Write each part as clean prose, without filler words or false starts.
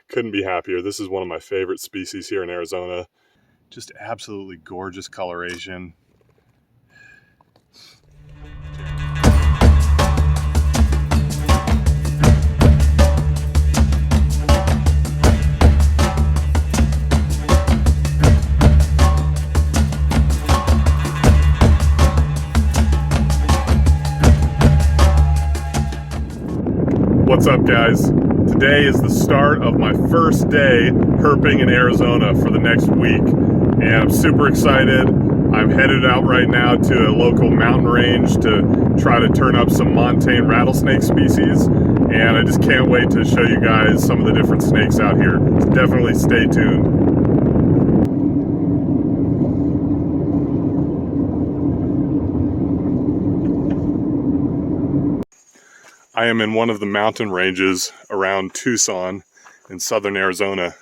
Couldn't be happier. This is one of my favorite species here in Arizona. Just absolutely gorgeous coloration. What's up, guys? Today is the start of my first day herping in Arizona for the next week, and I'm super excited. I'm headed out right now to a local mountain range to try to turn up some montane rattlesnake species, and I just can't wait to show you guys some of the different snakes out here. So definitely stay tuned. I am in one of the mountain ranges around Tucson in southern Arizona,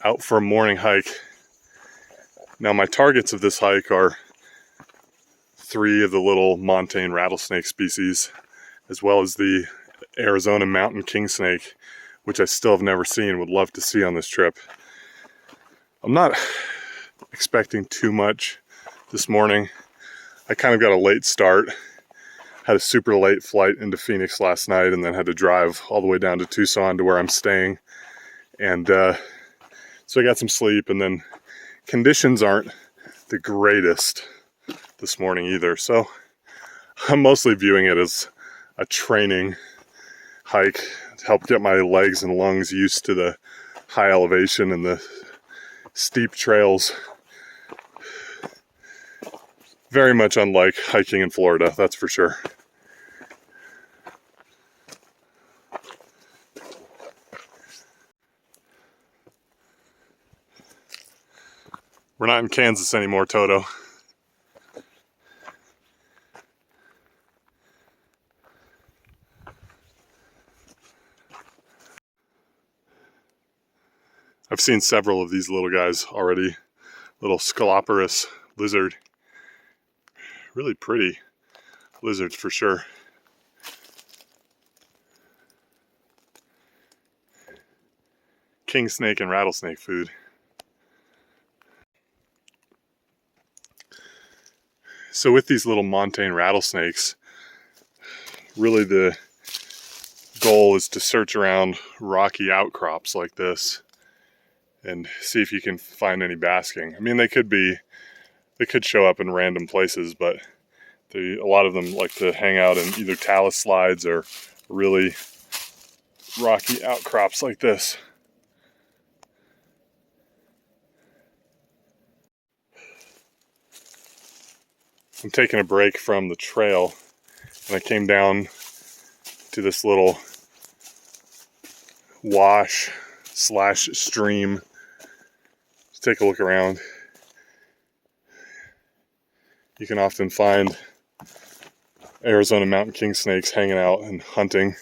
out for a morning hike. Now my targets of this hike are 3 of the little montane rattlesnake species, as well as the Arizona mountain king snake, which I still have never seen, would love to see on this trip. I'm not expecting too much this morning. I kind of got a late start. Had a super late flight into Phoenix last night and then had to drive all the way down to Tucson to where I'm staying. And so I got some sleep, and then conditions aren't the greatest this morning either. So I'm mostly viewing it as a training hike to help get my legs and lungs used to the high elevation and the steep trails. Very much unlike hiking in Florida, that's for sure. We're not in Kansas anymore, Toto. I've seen several of these little guys already. Little Scaloporus lizard. Really pretty lizards for sure. King snake and rattlesnake food. So with these little montane rattlesnakes, really the goal is to search around rocky outcrops like this and see if you can find any basking. I mean, they could show up in random places, but a lot of them like to hang out in either talus slides or really rocky outcrops like this. I'm taking a break from the trail, and I came down to this little wash/stream. Let's take a look around. You can often find Arizona mountain king snakes hanging out and hunting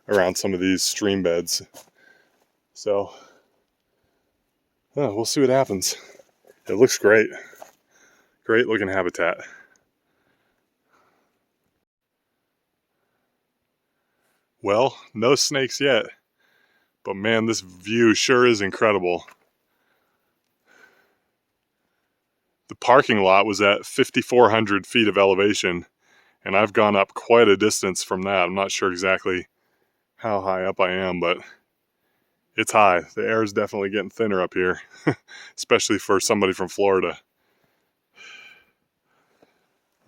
around some of these stream beds. So, we'll see what happens. It looks great. Great looking habitat. Well, no snakes yet, but man, this view sure is incredible. The parking lot was at 5,400 feet of elevation, and I've gone up quite a distance from that. I'm not sure exactly how high up I am, but it's high. The air is definitely getting thinner up here, especially for somebody from Florida.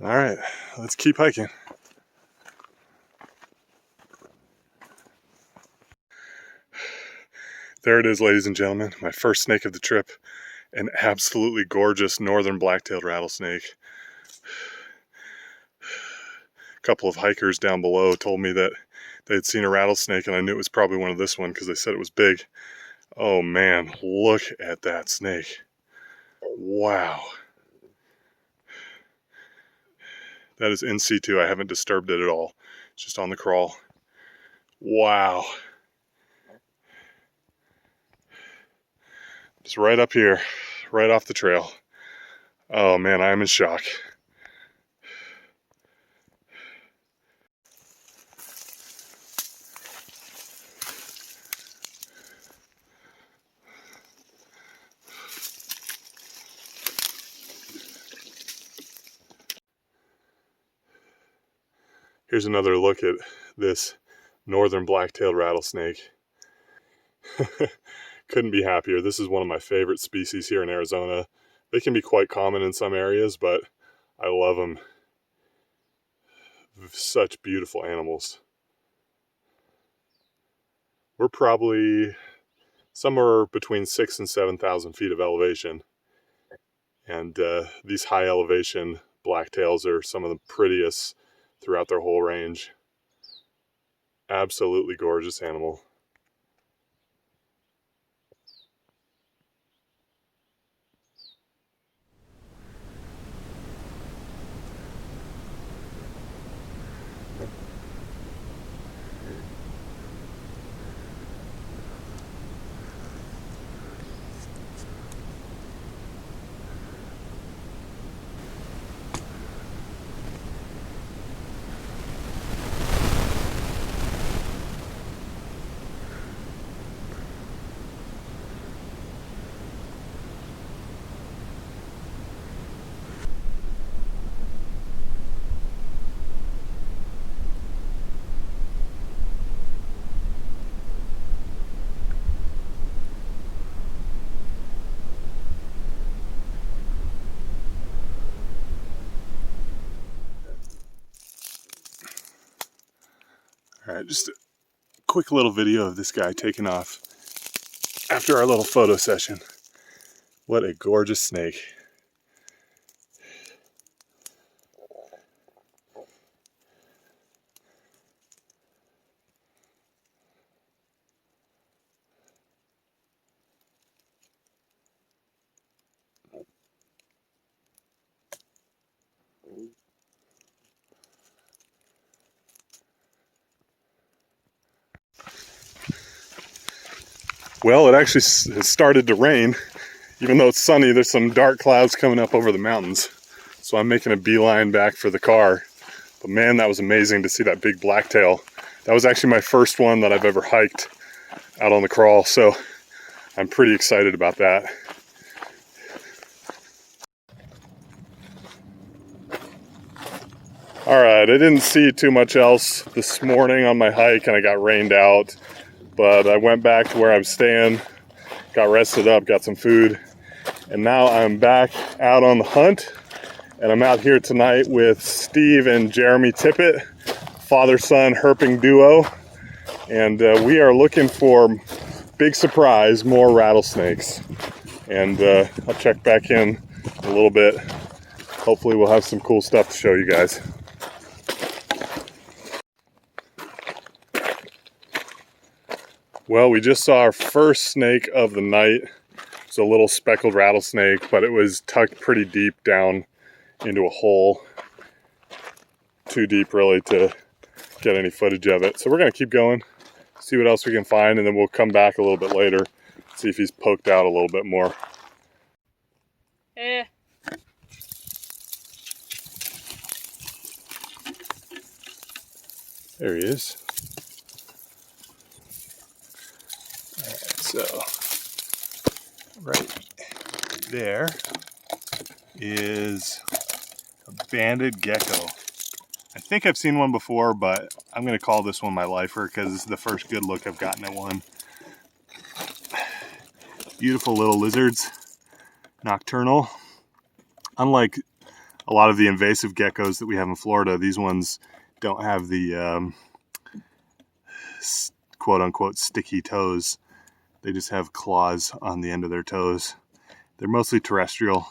All right, let's keep hiking. There it is, ladies and gentlemen, my first snake of the trip. An absolutely gorgeous northern black-tailed rattlesnake. A couple of hikers down below told me that they had seen a rattlesnake, and I knew it was probably one of this one because they said it was big. Oh man, look at that snake. Wow. That is in situ. I haven't disturbed it at all. It's just on the crawl. Wow. Just right up here, right off the trail. Oh man, I'm in shock. Here's another look at this northern black-tailed rattlesnake. Couldn't be happier. This is one of my favorite species here in Arizona. They can be quite common in some areas, but I love them. Such beautiful animals. We're probably somewhere between 6,000 and 7,000 feet of elevation. And these high elevation blacktails are some of the prettiest throughout their whole range. Absolutely gorgeous animal. All right, just a quick little video of this guy taking off after our little photo session. What a gorgeous snake. Well, it actually has started to rain. Even though it's sunny, there's some dark clouds coming up over the mountains. So I'm making a beeline back for the car. But man, that was amazing to see that big blacktail. That was actually my first one that I've ever hiked out on the crawl. So I'm pretty excited about that. All right, I didn't see too much else this morning on my hike and I got rained out. But I went back to where I'm staying, got rested up, got some food, and now I'm back out on the hunt. And I'm out here tonight with Steve and Jeremy Tippett, father-son herping duo. And we are looking for, big surprise, more rattlesnakes. And I'll check back in a little bit. Hopefully we'll have some cool stuff to show you guys. Well, we just saw our first snake of the night. It's a little speckled rattlesnake, but it was tucked pretty deep down into a hole. Too deep really to get any footage of it. So we're gonna keep going, see what else we can find, and then we'll come back a little bit later, see if he's poked out a little bit more. There he is. So, right there is a banded gecko. I think I've seen one before, but I'm going to call this one my lifer because this is the first good look I've gotten at one. Beautiful little lizards, nocturnal. Unlike a lot of the invasive geckos that we have in Florida, these ones don't have the quote-unquote sticky toes. They just have claws on the end of their toes. They're mostly terrestrial.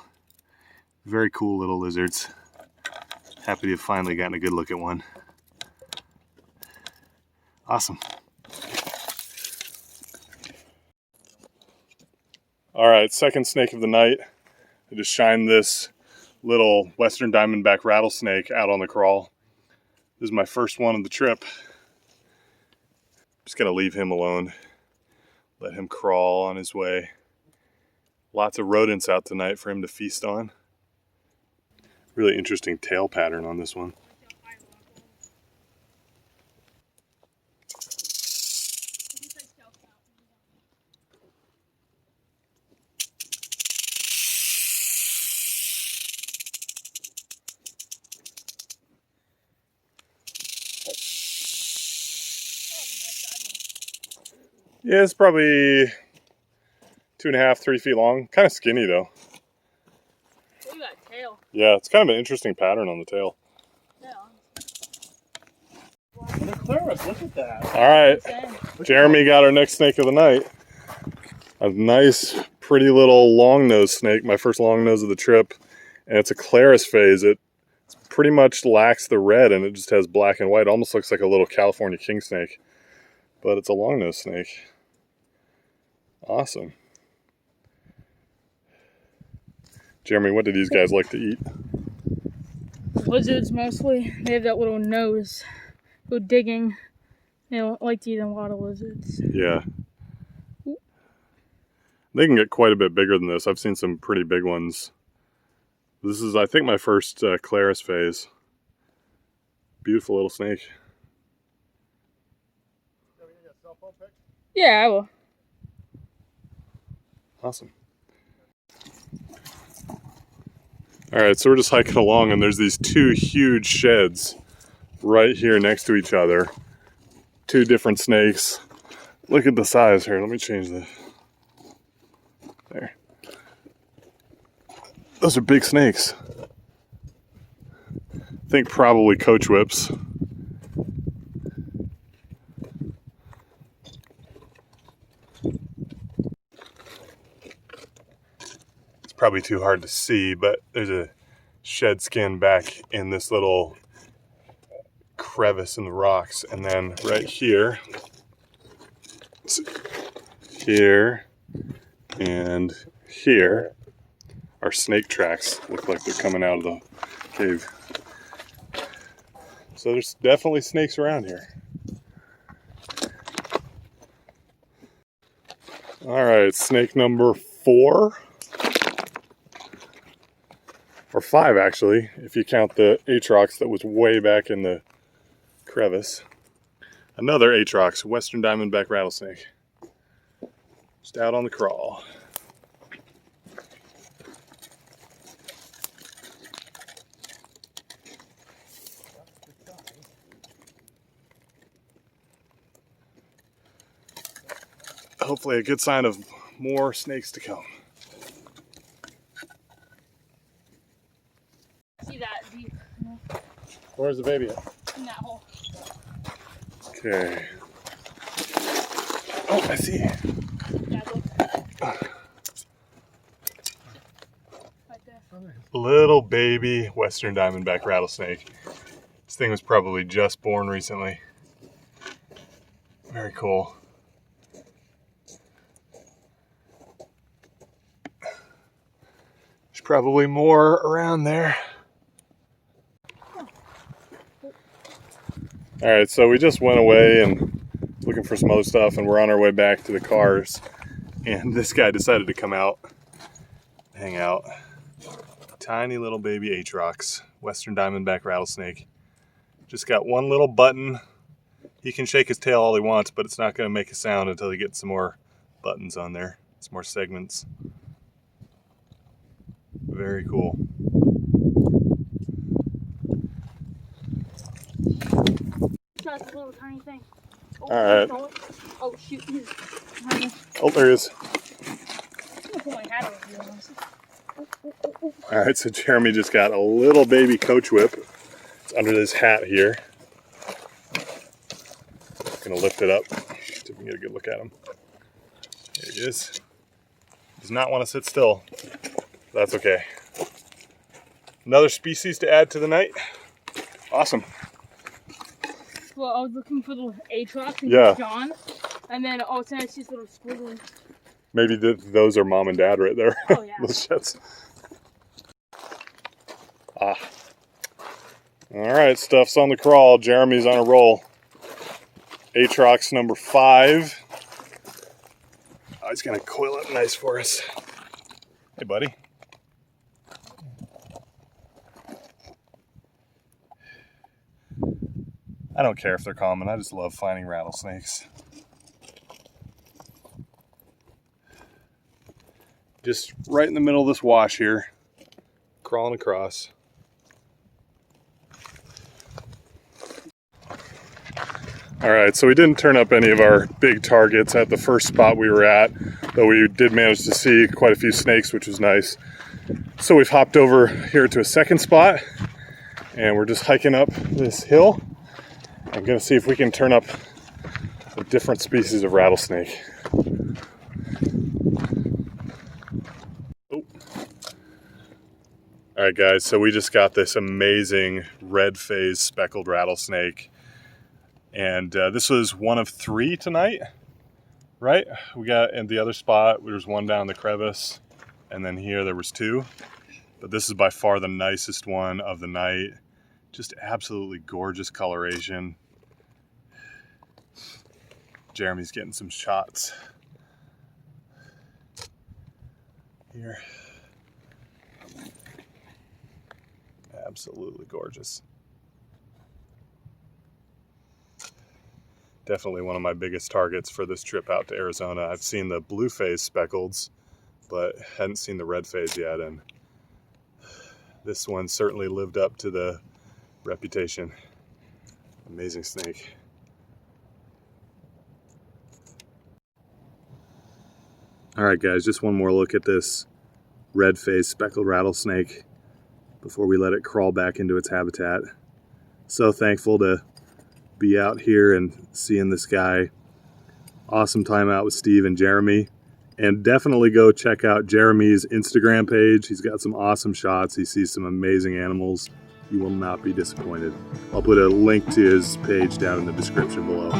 Very cool little lizards. Happy to have finally gotten a good look at one. Awesome. All right, second snake of the night. I just shined this little Western Diamondback rattlesnake out on the crawl. This is my first one of the trip. Just gonna leave him alone. Let him crawl on his way. Lots of rodents out tonight for him to feast on. Really interesting tail pattern on this one. Yeah, it's probably 2.5, 3 feet long. Kind of skinny though. Look at that tail. Yeah, it's kind of an interesting pattern on the tail. Yeah. Claris, look at that. All right, Jeremy got our next snake of the night. A nice, pretty little long-nosed snake, my first long nose of the trip. And it's a Claris phase. It pretty much lacks the red and it just has black and white. Almost looks like a little California king snake. But it's a long-nosed snake. Awesome. Jeremy, what do these guys like to eat? Lizards mostly. They have that little nose. Go digging. They don't like to eat a lot of lizards. Yeah. They can get quite a bit bigger than this. I've seen some pretty big ones. This is, I think, my first Claris phase. Beautiful little snake. Yeah, I will. Awesome. All right, so we're just hiking along and there's these two huge sheds right here next to each other. Two different snakes. Look at the size here. Let me change the... There. Those are big snakes. I think probably Coachwhips. It's probably too hard to see, but there's a shed skin back in this little crevice in the rocks. And then right here, here, and here are snake tracks. Look like they're coming out of the cave. So there's definitely snakes around here. All right, snake number 4. Or 5 actually, if you count the Atrox that was way back in the crevice. Another Atrox, Western Diamondback Rattlesnake. Just out on the crawl. Hopefully a good sign of more snakes to come. See that deep? Where's the baby at? In that hole. Okay. Oh, I see. Yeah, look. Right there. Little baby Western Diamondback Rattlesnake. This thing was probably just born recently. Very cool. There's probably more around there. All right, so we just went away and looking for some other stuff, and we're on our way back to the cars. And this guy decided to come out, hang out. Tiny little baby Atrox, Western Diamondback Rattlesnake. Just got one little button. He can shake his tail all he wants, but it's not going to make a sound until he gets some more buttons on there, some more segments. Very cool. That's a little tiny thing. Oh, All right. Oh shoot. Oh, there he is. I'm gonna put my hat over here. All right, so Jeremy just got a little baby Coachwhip. It's under this hat here. Gonna lift it up, see if we can get a good look at him. There he is. Does not want to sit still. That's okay. Another species to add to the night. Awesome. Well, I was looking for the Atrox and Yeah. John, and then all of a sudden I see this little squiggly. Maybe those are mom and dad right there. Oh yeah. Those sheds. Ah. All right, stuff's on the crawl. Jeremy's on a roll. Atrox number 5. Oh, he's gonna coil it nice for us. Hey, buddy. I don't care if they're common. I just love finding rattlesnakes. Just right in the middle of this wash here, crawling across. All right, so we didn't turn up any of our big targets at the first spot we were at, though we did manage to see quite a few snakes, which was nice. So we've hopped over here to a second spot, and we're just hiking up this hill. I'm gonna see if we can turn up a different species of rattlesnake. Oh. All right, guys, so we just got this amazing red-faced speckled rattlesnake. And this was one of 3 tonight, right? We got in the other spot, there was one down the crevice, and then here there was 2. But this is by far the nicest one of the night. Just absolutely gorgeous coloration. Jeremy's getting some shots here. Absolutely gorgeous. Definitely one of my biggest targets for this trip out to Arizona. I've seen the blue phase speckleds, but hadn't seen the red phase yet, and this one certainly lived up to the reputation. Amazing snake. All right, guys, just one more look at this red phase speckled rattlesnake before we let it crawl back into its habitat. So thankful to be out here and seeing this guy. Awesome time out with Steve and Jeremy. And definitely go check out Jeremy's Instagram page. He's got some awesome shots. He sees some amazing animals. You will not be disappointed. I'll put a link to his page down in the description below.